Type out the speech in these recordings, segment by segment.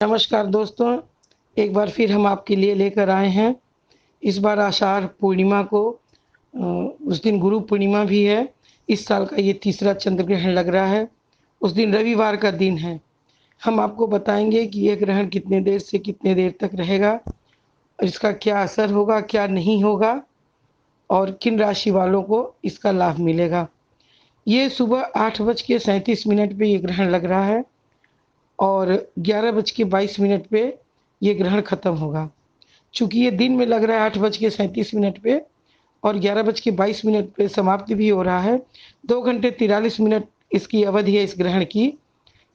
नमस्कार दोस्तों, एक बार फिर हम आपके लिए लेकर आए हैं। इस बार आषाढ़ पूर्णिमा को उस दिन गुरु पूर्णिमा भी है। इस साल का ये तीसरा चंद्र ग्रहण लग रहा है। उस दिन रविवार का दिन है। हम आपको बताएँगे कि ये ग्रहण कितने देर से कितने देर तक रहेगा, और इसका क्या असर होगा, क्या नहीं होगा और किन राशि वालों को इसका लाभ मिलेगा। ये सुबह 8:37 पे ये ग्रहण लग रहा है और 11:22 पे ये ग्रहण खत्म होगा। चूँकि ये दिन में लग रहा है 8:37 पे और 11:22 पे समाप्ति भी हो रहा है। 2 घंटे 43 मिनट इसकी अवधि है इस ग्रहण की,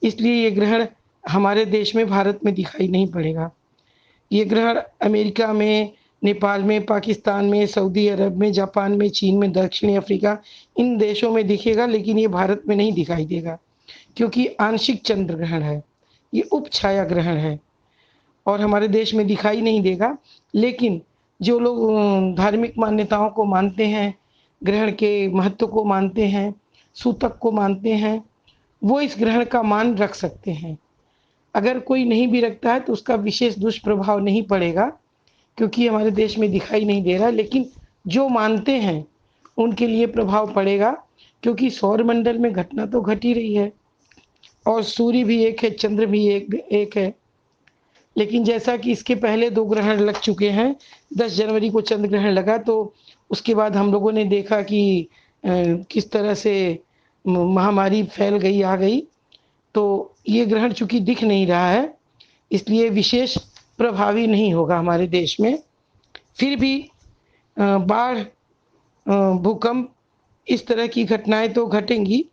इसलिए ये ग्रहण हमारे देश में भारत में दिखाई नहीं पड़ेगा। ये ग्रहण अमेरिका में, नेपाल में, पाकिस्तान में, सऊदी अरब में, जापान में, चीन में, दक्षिणी अफ्रीका इन देशों में दिखेगा, लेकिन ये भारत में नहीं दिखाई देगा क्योंकि आंशिक चंद्र ग्रहण है। ये उपछाया ग्रहण है और हमारे देश में दिखाई नहीं देगा। लेकिन जो लोग धार्मिक मान्यताओं को मानते हैं, ग्रहण के महत्व को मानते हैं, सूतक को मानते हैं, वो इस ग्रहण का मान रख सकते हैं। अगर कोई नहीं भी रखता है तो उसका विशेष दुष्प्रभाव नहीं पड़ेगा क्योंकि हमारे देश में दिखाई नहीं दे रहा। लेकिन जो मानते हैं उनके लिए प्रभाव पड़ेगा क्योंकि सौरमंडल में घटना तो घट ही रही है और सूर्य भी एक है, चंद्र भी एक है। लेकिन जैसा कि इसके पहले 2 ग्रहण लग चुके हैं, 10 जनवरी को चंद्र ग्रहण लगा तो उसके बाद हम लोगों ने देखा कि किस तरह से महामारी फैल गई, आ गई। तो ये ग्रहण चूँकि दिख नहीं रहा है, इसलिए विशेष प्रभावी नहीं होगा हमारे देश में। फिर भी बाढ़, भूकंप इस तरह की घटनाएँ तो घटेंगी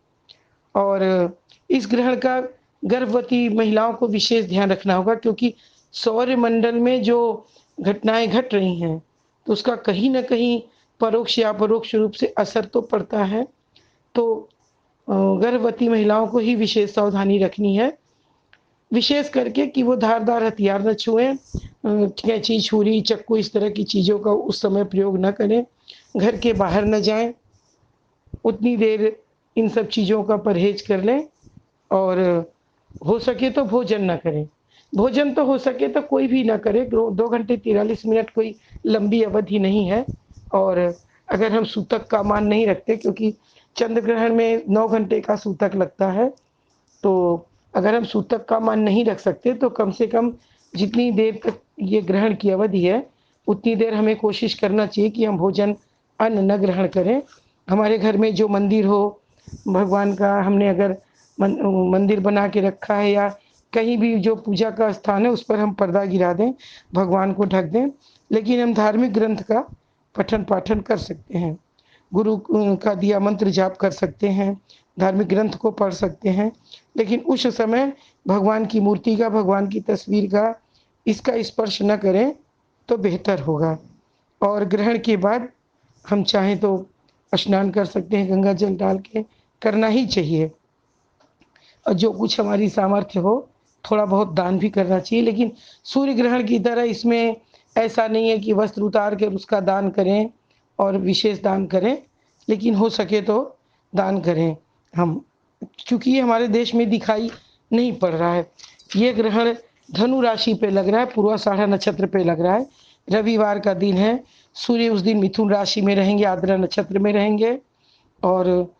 और इस ग्रहण का गर्भवती महिलाओं को विशेष ध्यान रखना होगा क्योंकि सौरमंडल में जो घटनाएँ घट रही हैं, तो उसका कहीं न कहीं परोक्ष या अपरोक्ष रूप से असर तो पड़ता है। तो गर्भवती महिलाओं को ही विशेष सावधानी रखनी है, विशेष करके कि वो धारदार हथियार न छुएँ, कैंची, छुरी, चाकू इस तरह की चीज़ों का उस समय प्रयोग न करें, घर के बाहर न जाएँ, उतनी देर इन सब चीज़ों का परहेज़ कर लें और हो सके तो भोजन ना करें। भोजन तो हो सके तो कोई भी ना करे, 2 घंटे 43 मिनट कोई लंबी अवधि नहीं है और अगर हम सूतक का मान नहीं रखते क्योंकि चंद्र ग्रहण में 9 घंटे का सूतक लगता है, तो अगर हम सूतक का मान नहीं रख सकते तो कम से कम जितनी देर तक ये ग्रहण की अवधि है, उतनी देर हमें कोशिश करना चाहिए कि हम भोजन, अन्न न ग्रहण करें। हमारे घर में जो मंदिर हो, भगवान का हमने अगर मंदिर बना के रखा है या कहीं भी जो पूजा का स्थान है उस पर हम पर्दा गिरा दें, भगवान को ढक दें। लेकिन हम धार्मिक ग्रंथ का पठन-पाठन कर सकते हैं। गुरु का दिया मंत्र जाप कर सकते हैं, धार्मिक ग्रंथ को पढ़ सकते हैं। लेकिन उस समय भगवान की मूर्ति का, भगवान की तस्वीर का, इसका स्पर्श न करें तो बेहतर होगा। और ग्रहण के बाद हम चाहें तो स्नान कर सकते हैं गंगा जल डाल के, करना ही चाहिए। और जो कुछ हमारी सामर्थ्य हो, थोड़ा बहुत दान भी करना चाहिए। लेकिन सूर्य ग्रहण की तरह इसमें ऐसा नहीं है कि वस्त्र उतार कर उसका दान करें और विशेष दान करें, लेकिन हो सके तो दान करें हम। क्योंकि ये हमारे देश में दिखाई नहीं पड़ रहा है। ये ग्रहण धनु राशि पे लग रहा है, पूर्वाषाढ़ा नक्षत्र पे लग रहा है। रविवार का दिन है, सूर्य उस दिन मिथुन राशि में रहेंगे, आर्द्रा नक्षत्र में रहेंगे और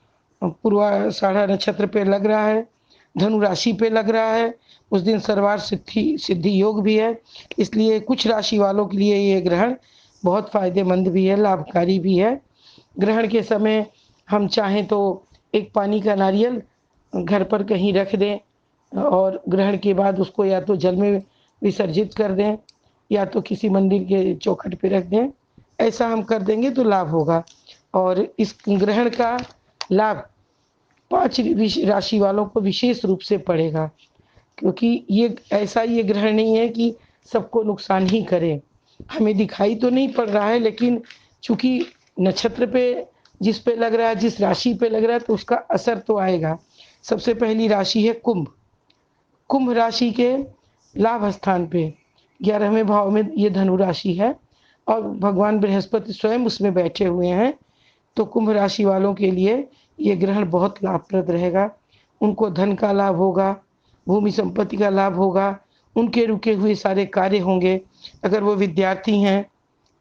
पूर्वाषाढ़ा नक्षत्र पे लग रहा है, धनु राशि पे लग रहा है। उस दिन सर्वार्थ सिद्धि योग भी है, इसलिए कुछ राशि वालों के लिए ये ग्रहण बहुत फ़ायदेमंद भी है, लाभकारी भी है। ग्रहण के समय हम चाहें तो एक पानी का नारियल घर पर कहीं रख दें और ग्रहण के बाद उसको या तो जल में विसर्जित कर दें या तो किसी मंदिर के चौखट पे रख दें। ऐसा हम कर देंगे तो लाभ होगा और इस ग्रहण का लाभ 5 राशि वालों को विशेष रूप से पड़ेगा क्योंकि ये ग्रहण नहीं है कि सबको नुकसान ही करे। हमें दिखाई तो नहीं पड़ रहा है लेकिन चूँकि नक्षत्र पे जिस पे लग रहा है, जिस राशि पे लग रहा है तो उसका असर तो आएगा। सबसे पहली राशि है कुंभ। कुंभ राशि के लाभ स्थान पे 11वें भाव में ये धनु राशि है और भगवान बृहस्पति स्वयं उसमें बैठे हुए हैं। तो कुंभ राशि वालों के लिए ये ग्रहण बहुत लाभप्रद रहेगा। उनको धन का लाभ होगा, भूमि संपत्ति का लाभ होगा, उनके रुके हुए सारे कार्य होंगे। अगर वो विद्यार्थी हैं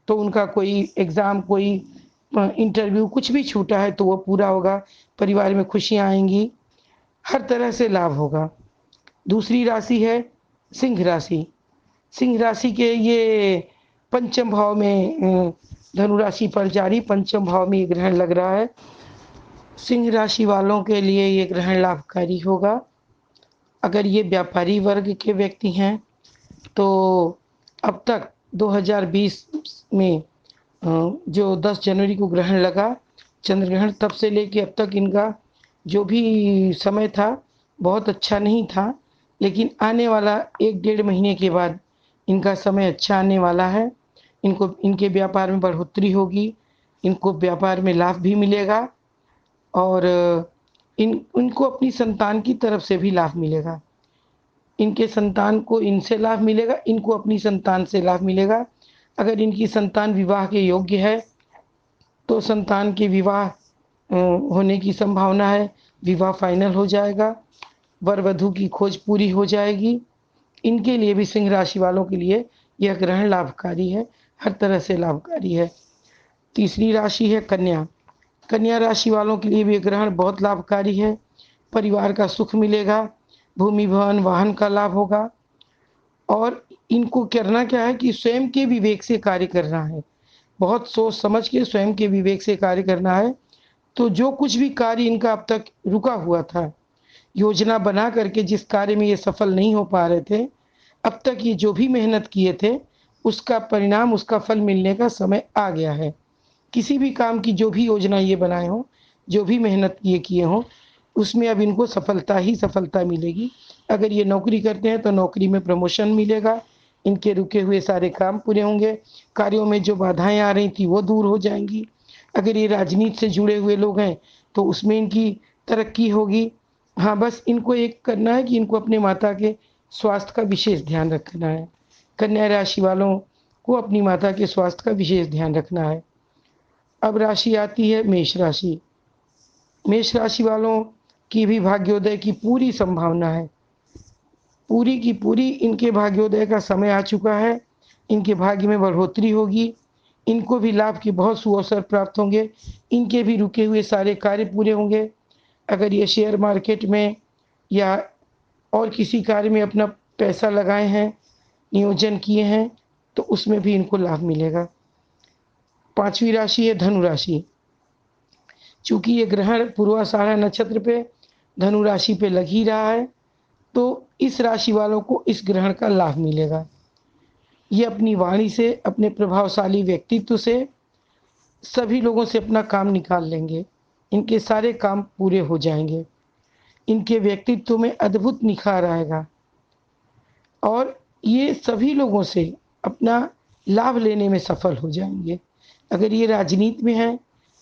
तो उनका कोई एग्ज़ाम, कोई इंटरव्यू कुछ भी छूटा है तो वो पूरा होगा, परिवार में खुशियाँ आएँगी, हर तरह से लाभ होगा। दूसरी राशि है सिंह राशि। सिंह राशि के ये पंचम भाव में धनु राशि पर जारी पंचम भाव में ये ग्रहण लग रहा है। सिंह राशि वालों के लिए ये ग्रहण लाभकारी होगा। अगर ये व्यापारी वर्ग के व्यक्ति हैं तो अब तक 2020 में जो 10 जनवरी को ग्रहण लगा, चंद्र ग्रहण, तब से लेके अब तक इनका जो भी समय था बहुत अच्छा नहीं था, लेकिन आने वाला 1 डेढ़ महीने के बाद इनका समय अच्छा आने वाला है। इनको इनके व्यापार में बढ़ोतरी होगी, इनको व्यापार में लाभ भी मिलेगा और इनको अपनी संतान की तरफ से भी लाभ मिलेगा। इनके संतान को इनसे लाभ मिलेगा, इनको अपनी संतान से लाभ मिलेगा। अगर इनकी संतान विवाह के योग्य है तो संतान के विवाह होने की संभावना है, विवाह फाइनल हो जाएगा, वर वधू की खोज पूरी हो जाएगी। इनके लिए भी सिंह राशि वालों के लिए यह ग्रहण लाभकारी है, हर तरह से लाभकारी है। तीसरी राशि है कन्या। कन्या राशि वालों के लिए भी ग्रहण बहुत लाभकारी है। परिवार का सुख मिलेगा, भूमि भवन वाहन का लाभ होगा और इनको करना क्या है कि स्वयं के विवेक से कार्य करना है। बहुत सोच समझ के स्वयं के विवेक से कार्य करना है। तो जो कुछ भी कार्य इनका अब तक रुका हुआ था, योजना बना करके जिस कार्य में ये सफल नहीं हो पा रहे थे, अब तक ये जो भी मेहनत किए थे, उसका परिणाम, उसका फल मिलने का समय आ गया है। किसी भी काम की जो भी योजना ये बनाए हों, जो भी मेहनत ये किए हों, उसमें अब इनको सफलता ही सफलता मिलेगी। अगर ये नौकरी करते हैं तो नौकरी में प्रमोशन मिलेगा, इनके रुके हुए सारे काम पूरे होंगे, कार्यों में जो बाधाएँ आ रही थी वो दूर हो जाएँगी। अगर ये राजनीति से जुड़े हुए लोग हैं तो उसमें इनकी तरक्की होगी। हाँ, बस इनको एक करना है कि इनको अपने माता के स्वास्थ्य का विशेष ध्यान रखना है। कन्या राशि वालों को अपनी माता के स्वास्थ्य का विशेष ध्यान रखना है। अब राशि आती है मेष राशि। मेष राशि वालों की भी भाग्योदय की पूरी संभावना है। पूरी की पूरी इनके भाग्योदय का समय आ चुका है। इनके भाग्य में बढ़ोतरी होगी। इनको भी लाभ के बहुत सुअवसर प्राप्त होंगे। इनके भी रुके हुए सारे कार्य पूरे होंगे। अगर ये शेयर मार्केट में या और किसी कार्य में अपना पैसा लगाए हैं, नियोजन किए हैं, तो उसमें भी इनको लाभ मिलेगा। 5वीं राशि है धनु राशि। चूँकि ये ग्रहण पूर्वाषाढ़ा नक्षत्र पे धनु राशि पे लग ही रहा है, तो इस राशि वालों को इस ग्रहण का लाभ मिलेगा। ये अपनी वाणी से, अपने प्रभावशाली व्यक्तित्व से सभी लोगों से अपना काम निकाल लेंगे। इनके सारे काम पूरे हो जाएंगे। इनके व्यक्तित्व में अद्भुत निखार आएगा और ये सभी लोगों से अपना लाभ लेने में सफल हो जाएंगे। अगर ये राजनीति में हैं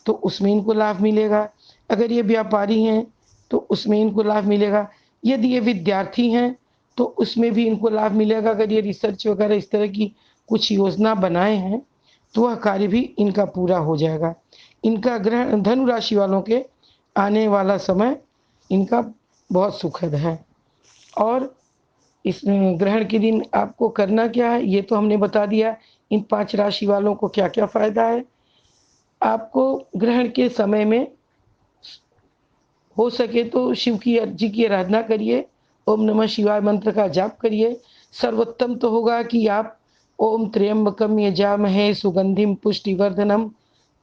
तो उसमें इनको लाभ मिलेगा। अगर ये व्यापारी हैं तो उसमें इनको लाभ मिलेगा। यदि ये विद्यार्थी हैं तो उसमें भी इनको लाभ मिलेगा। अगर ये रिसर्च वगैरह इस तरह की कुछ योजना बनाए हैं तो वह कार्य भी इनका पूरा हो जाएगा। इनका ग्रहण धनु राशि वालों के आने वाला समय इनका बहुत सुखद है। और इस ग्रहण के दिन आपको करना क्या है ये तो हमने बता दिया। इन 5 राशि वालों को क्या-क्या फ़ायदा है। आपको ग्रहण के समय में हो सके तो शिव की जी की आराधना करिए, ओम नमः शिवाय मंत्र का जाप करिए। सर्वोत्तम तो होगा कि आप ओम त्र्यंबकम यजामहे सुगंधिम पुष्टिवर्धनम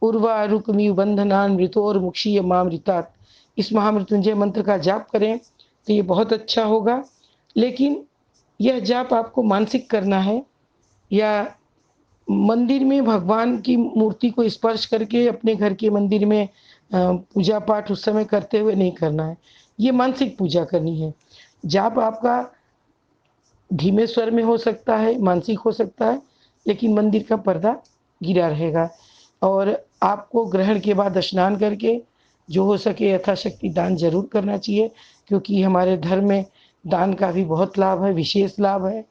उर्वारुकमिव बंधनान् मृतोर्मुक्षीयमामृतात्, इस महामृत्युंजय मंत्र का जाप करें तो ये बहुत अच्छा होगा। लेकिन यह जाप आपको मानसिक करना है या मंदिर में भगवान की मूर्ति को स्पर्श करके अपने घर के मंदिर में पूजा पाठ उस समय करते हुए नहीं करना है। ये मानसिक पूजा करनी है। जाप आपका धीमे स्वर में हो सकता है, मानसिक हो सकता है, लेकिन मंदिर का पर्दा गिरा रहेगा। और आपको ग्रहण के बाद स्नान करके जो हो सके यथाशक्ति दान ज़रूर करना चाहिए, क्योंकि हमारे धर्म में दान का भी बहुत लाभ है, विशेष लाभ है।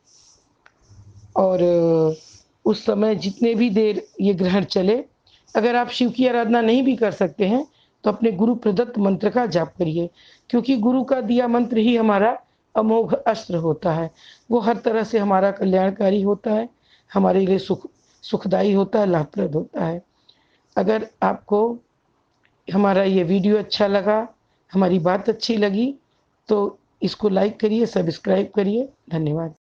और उस समय जितने भी देर ये ग्रहण चले, अगर आप शिव की आराधना नहीं भी कर सकते हैं तो अपने गुरु प्रदत्त मंत्र का जाप करिए, क्योंकि गुरु का दिया मंत्र ही हमारा अमोघ अस्त्र होता है। वो हर तरह से हमारा कल्याणकारी होता है, हमारे लिए सुखदायी होता है, लाभप्रद होता है। अगर आपको हमारा ये वीडियो अच्छा लगा, हमारी बात अच्छी लगी, तो इसको लाइक करिए, सब्सक्राइब करिए। धन्यवाद।